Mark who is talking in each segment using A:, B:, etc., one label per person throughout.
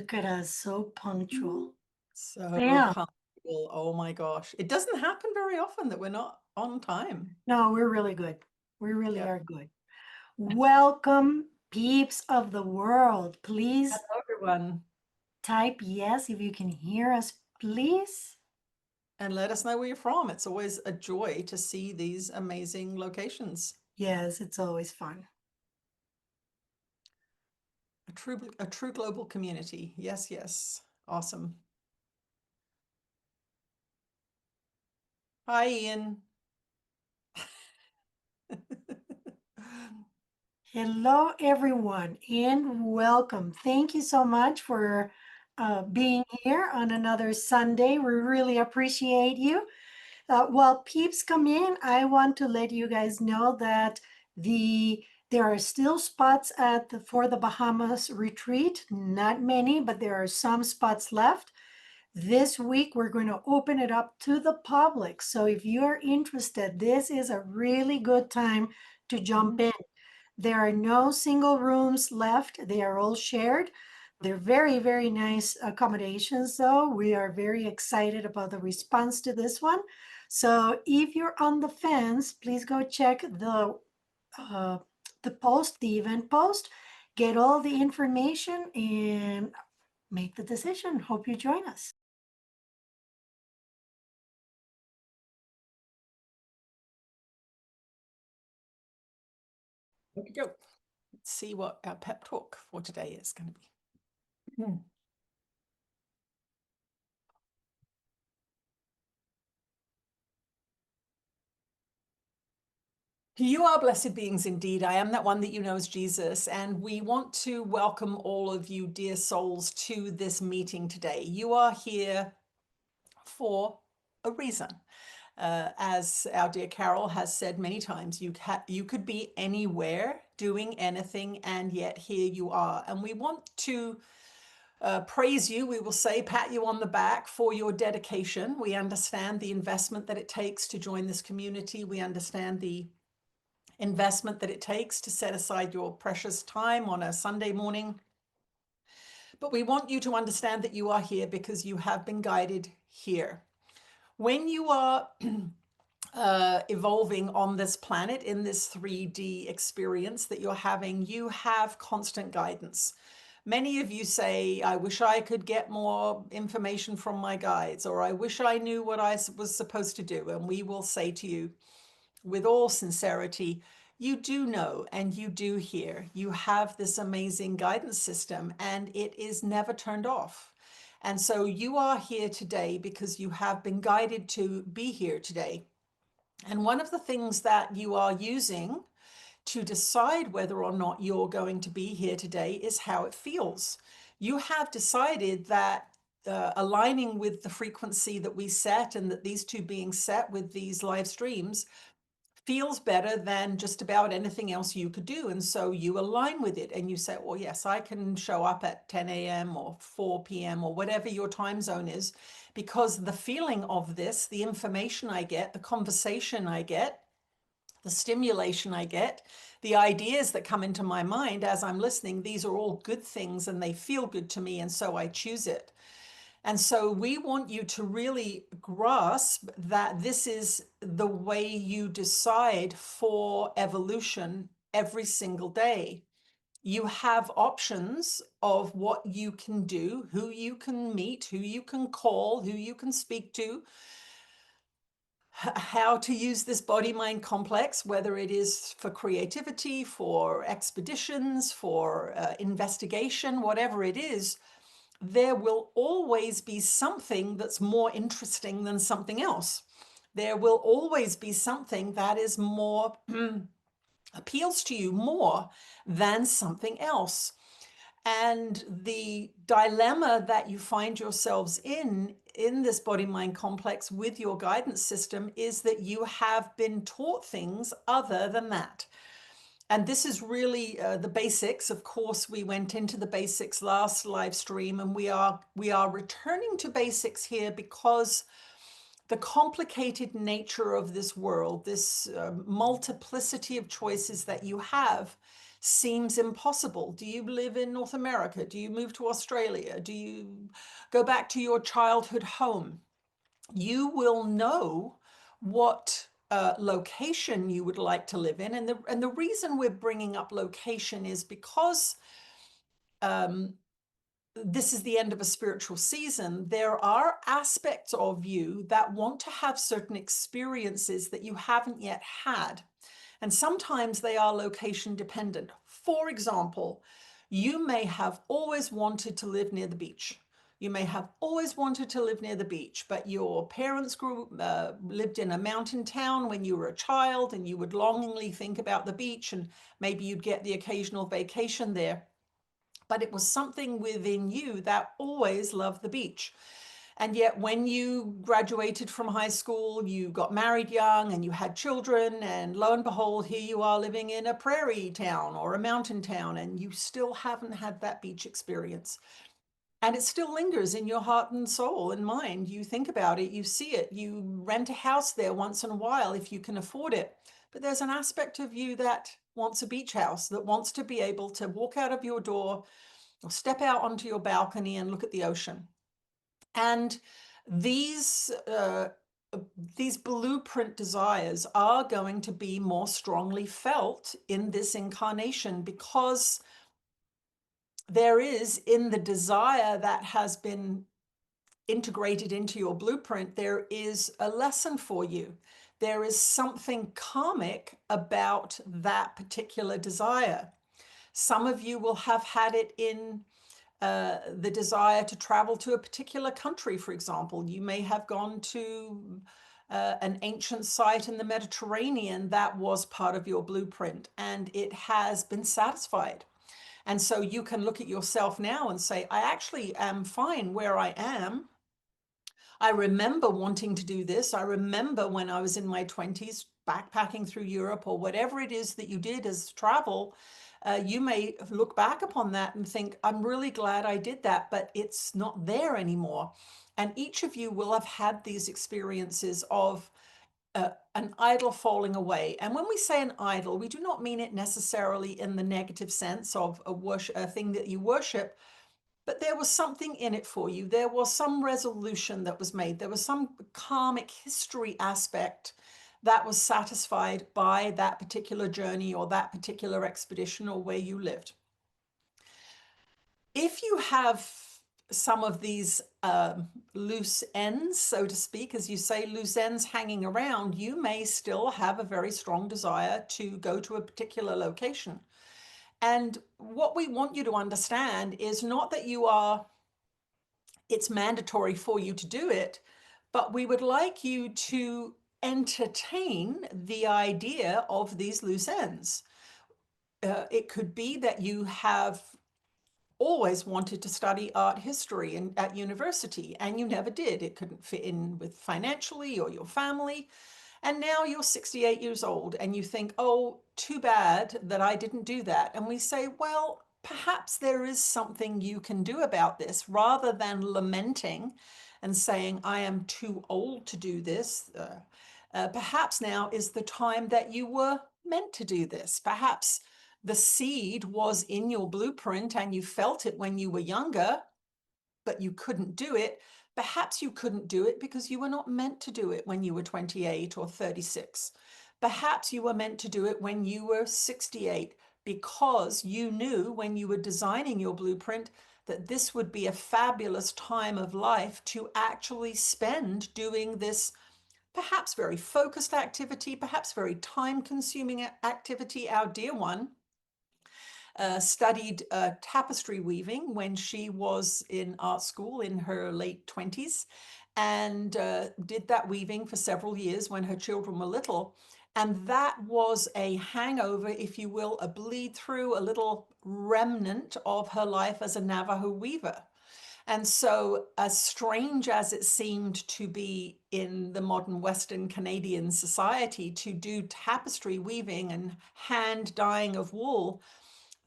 A: Look at us, so punctual.
B: So
A: Yeah.
B: punctual. Oh my gosh. It doesn't happen very often that we're not on time.
A: No, we're really good. We really
B: Yeah.
A: are good. Welcome, peeps of the world. Please
B: Hello, everyone.
A: type yes if you can hear us, please.
B: And let us know where you're from. It's always a joy to see these amazing locations.
A: Yes, it's always fun.
B: A true global community. Yes, yes. Awesome. Hi, Ian.
A: Hello, everyone, and welcome. Thank you so much for being here on another Sunday. We really appreciate you. While peeps come in, I want to let you guys know that there are still spots for the Bahamas retreat. Not many, but there are some spots left. This week, we're going to open it up to the public. So if you're interested, this is a really good time to jump in. There are no single rooms left. They are all shared. They're very, very nice accommodations, though. We are very excited about the response to this one. So if you're on the fence, please go check uh, the event post, get all the information, and make the decision. Hope you join us.
B: Okay, go. Let's see what our pep talk for today is going to be. You are blessed beings indeed. I am that one that you know as Jesus. And we want to welcome all of you, dear souls, to this meeting today. You are here for a reason. As our dear Carol has said many times, you could be anywhere doing anything, and yet here you are. And we want to praise you. We will say, pat you on the back for your dedication. We understand the investment that it takes to join this community. We understand the investment that it takes to set aside your precious time on a Sunday morning. But we want you to understand that you are here because you have been guided here. When you are evolving on this planet in this 3D experience that you're having, you have constant guidance. Many of you say, I wish I could get more information from my guides, or I wish I knew what I was supposed to do. And we will say to you, with all sincerity, you do know and you do hear. You have this amazing guidance system and it is never turned off. And so you are here today because you have been guided to be here today. And one of the things that you are using to decide whether or not you're going to be here today is how it feels. You have decided that aligning with the frequency that we set and that these two being set with these live streams feels better than just about anything else you could do. And so you align with it and you say, well, yes, I can show up at 10 a.m. or 4 p.m. or whatever your time zone is, because the feeling of this, the information I get, the conversation I get, the stimulation I get, the ideas that come into my mind as I'm listening, these are all good things and they feel good to me. And so I choose it. And so we want you to really grasp that this is the way you decide for evolution every single day. You have options of what you can do, who you can meet, who you can call, who you can speak to, how to use this body-mind complex, whether it is for creativity, for expeditions, for investigation, whatever it is. There will always be something that's more interesting than something else. There will always be something that is more appeals to you more than something else. And the dilemma that you find yourselves in this body-mind complex with your guidance system is that you have been taught things other than that. And this is really the basics. Of course, we went into the basics last live stream, and we are returning to basics here because the complicated nature of this world, this multiplicity of choices that you have, seems impossible? Do you live in North America? Do you move to Australia? Do you go back to your childhood home? You will know what location you would like to live in. And the reason we're bringing up location is because this is the end of a spiritual season. There are aspects of you that want to have certain experiences that you haven't yet had. And sometimes they are location dependent. For example, you may have always wanted to live near the beach. You may have always wanted to live near the beach, but your parents lived in a mountain town when you were a child, and you would longingly think about the beach, and maybe you'd get the occasional vacation there. But it was something within you that always loved the beach. And yet, when you graduated from high school, you got married young and you had children, and lo and behold, here you are living in a prairie town or a mountain town, and you still haven't had that beach experience. And it still lingers in your heart and soul and mind. You think about it, you see it, you rent a house there once in a while if you can afford it. But there's an aspect of you that wants a beach house, that wants to be able to walk out of your door or step out onto your balcony and look at the ocean. And these blueprint desires are going to be more strongly felt in this incarnation, because there is, in the desire that has been integrated into your blueprint, there is a lesson for you. There is something karmic about that particular desire. Some of you will have had it in the desire to travel to a particular country, for example. You may have gone to an ancient site in the Mediterranean that was part of your blueprint, and it has been satisfied. And so you can look at yourself now and say, I actually am fine where I am. I remember wanting to do this. I remember when I was in my 20s backpacking through Europe, or whatever it is that you did as travel. You may look back upon that and think, I'm really glad I did that, but it's not there anymore. And each of you will have had these experiences of an idol falling away. And when we say an idol, we do not mean it necessarily in the negative sense of a thing that you worship, but there was something in it for you. There was some resolution that was made. There was some karmic history aspect that was satisfied by that particular journey or that particular expedition or where you lived. If you have some of these loose ends, so to speak, as you say, loose ends hanging around, you may still have a very strong desire to go to a particular location. And what we want you to understand is not that it's mandatory for you to do it, but we would like you to entertain the idea of these loose ends. It could be that you have always wanted to study art history at university, and you never did. It couldn't fit in with financially or your family. And now you're 68 years old and you think, oh, too bad that I didn't do that. And we say, well, perhaps there is something you can do about this, rather than lamenting and saying, I am too old to do this. Perhaps now is the time that you were meant to do this. Perhaps the seed was in your blueprint and you felt it when you were younger, but you couldn't do it. Perhaps you couldn't do it because you were not meant to do it when you were 28 or 36. Perhaps you were meant to do it when you were 68, because you knew when you were designing your blueprint that this would be a fabulous time of life to actually spend doing this perhaps very focused activity, perhaps very time-consuming activity. Our dear one studied tapestry weaving when she was in art school in her late 20s, and did that weaving for several years when her children were little. And that was a hangover, if you will, a bleed through, a little remnant of her life as a Navajo weaver. And so, as strange as it seemed to be in the modern Western Canadian society to do tapestry weaving and hand dyeing of wool,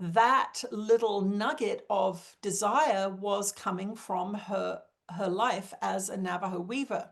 B: that little nugget of desire was coming from her life as a Navajo weaver.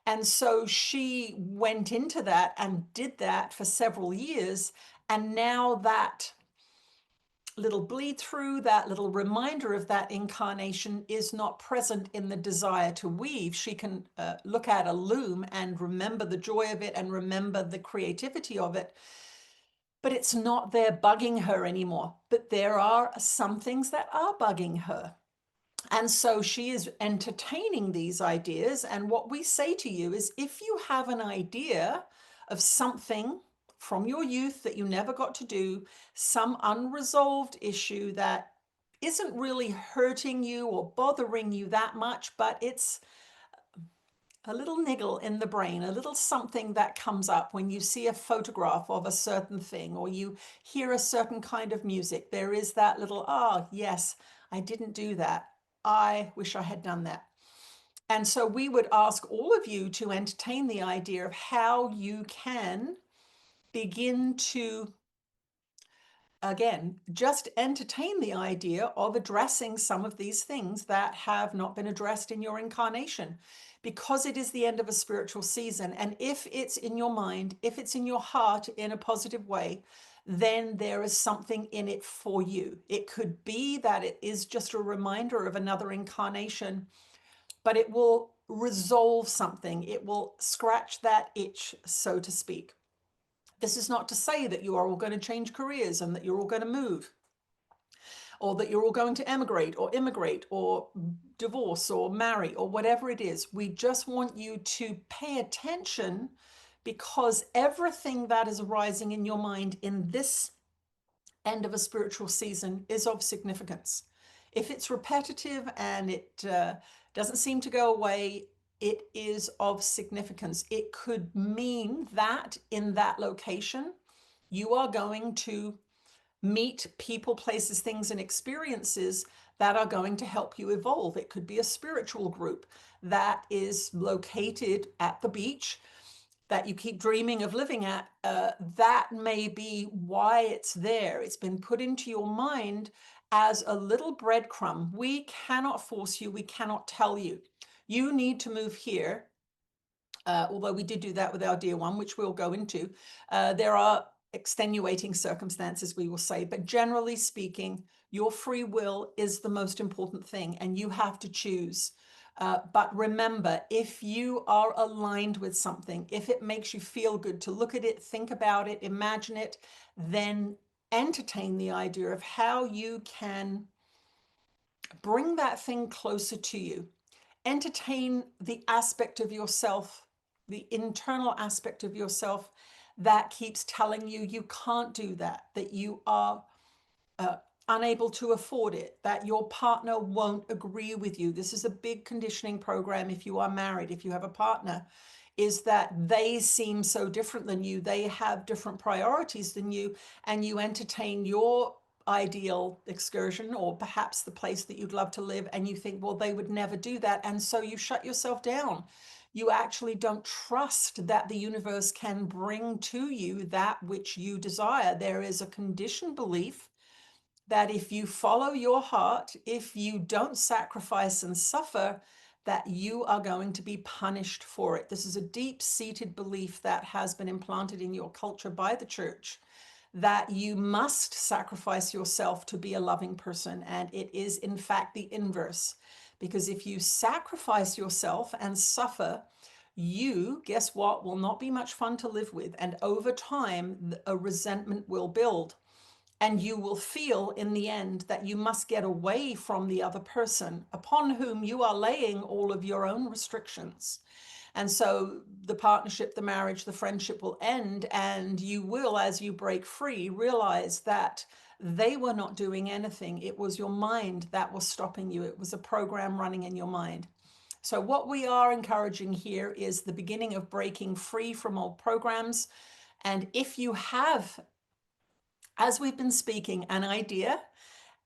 B: And so she went into that and did that for several years. And now that little bleed through, that little reminder of that incarnation is not present in the desire to weave. She can look at a loom and remember the joy of it and remember the creativity of it, but it's not there bugging her anymore. But there are some things that are bugging her. And so she is entertaining these ideas. And what we say to you is, if you have an idea of something from your youth that you never got to do, some unresolved issue that isn't really hurting you or bothering you that much, but it's a little niggle in the brain, a little something that comes up when you see a photograph of a certain thing or you hear a certain kind of music. There is that little, oh, yes, I didn't do that. I wish I had done that. And so we would ask all of you to entertain the idea of how you can begin to, again, just entertain the idea of addressing some of these things that have not been addressed in your incarnation, because it is the end of a spiritual season. And if it's in your mind, if it's in your heart in a positive way, then there is something in it for you. It could be that it is just a reminder of another incarnation, but it will resolve something. It will scratch that itch, so to speak. This is not to say that you are all going to change careers and that you're all going to move, or that you're all going to emigrate or immigrate or divorce or marry or whatever it is. We just want you to pay attention, because everything that is arising in your mind in this end of a spiritual season is of significance. If it's repetitive and it doesn't seem to go away, it is of significance. It could mean that in that location, you are going to meet people, places, things, and experiences that are going to help you evolve. It could be a spiritual group that is located at the beach that you keep dreaming of living at. That may be why it's there. It's been put into your mind as a little breadcrumb. We cannot force you. We cannot tell you, you need to move here. Although we did do that with our dear one, which we'll go into. There are extenuating circumstances, we will say, but generally speaking, your free will is the most important thing, and you have to choose. But remember, if you are aligned with something, if it makes you feel good to look at it, think about it, imagine it, then entertain the idea of how you can bring that thing closer to you. Entertain the aspect of yourself, the internal aspect of yourself that keeps telling you you can't do that, that you are unable to afford it, that your partner won't agree with you. This is a big conditioning program if you are married, if you have a partner, is that they seem so different than you. They have different priorities than you, and you entertain your ideal excursion or perhaps the place that you'd love to live, and you think, well, they would never do that. And so you shut yourself down. You actually don't trust that the universe can bring to you that which you desire. There is a conditioned belief that if you follow your heart, if you don't sacrifice and suffer, that you are going to be punished for it. This is a deep-seated belief that has been implanted in your culture by the church, that you must sacrifice yourself to be a loving person. And it is, in fact, the inverse. Because if you sacrifice yourself and suffer, you, guess what, will not be much fun to live with. And over time, a resentment will build. And you will feel in the end that you must get away from the other person upon whom you are laying all of your own restrictions. And so the partnership, the marriage, the friendship will end, and you will, as you break free, realize that they were not doing anything. It was your mind that was stopping you. It was a program running in your mind. So what we are encouraging here is the beginning of breaking free from old programs. And if you have, as we've been speaking, an idea,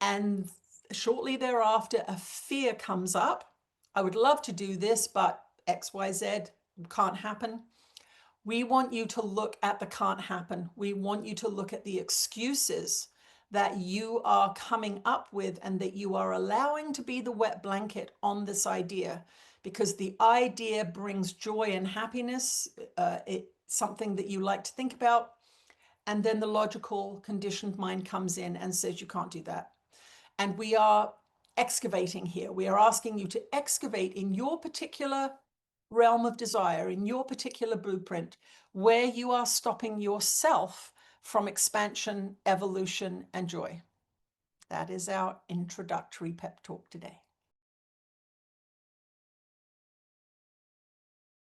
B: and shortly thereafter a fear comes up, I would love to do this, but XYZ can't happen. We want you to look at the can't happen. We want you to look at the excuses that you are coming up with and that you are allowing to be the wet blanket on this idea, because the idea brings joy and happiness. It's something that you like to think about. And then the logical conditioned mind comes in and says, you can't do that. And we are excavating here. We are asking you to excavate in your particular realm of desire, in your particular blueprint, where you are stopping yourself from expansion, evolution, and joy. That is our introductory pep talk today.